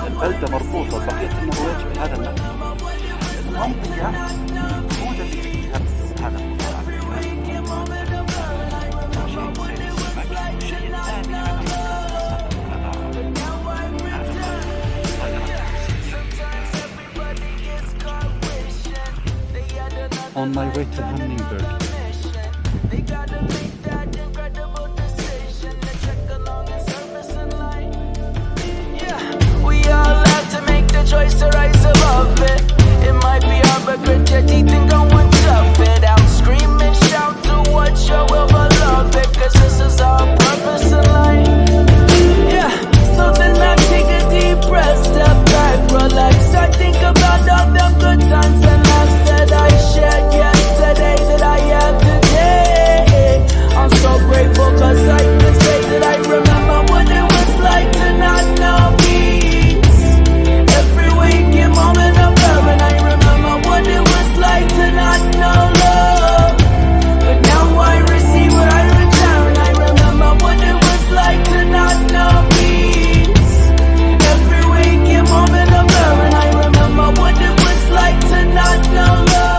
البلدة مربوطة ببقية النرويج بهذا النهر. المنطقة موجودة اللي فيها بس هذا On my way to Hamburg. Choice to rise above it. It might be hard, but grit your teeth and go and tough it out. Scream and shout to what your will, but love it, cause this is our purpose in life. Yeah, so then I take a deep breath, step back, relax. I think about all the good times and laughs that I shared yesterday, that I have today. I'm so grateful cause I can say that I remember what it was like to not know peace. Every waking moment of love, and I remember what it was like to not know love. But now I receive what I return. I remember what it was like to not know peace. Every waking moment of love, and I remember what it was like to not know love.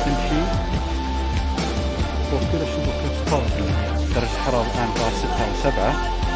تمشي فوق كذا، شوفوا كيف طاقة درجة الحرارة الآن 6 أو 7.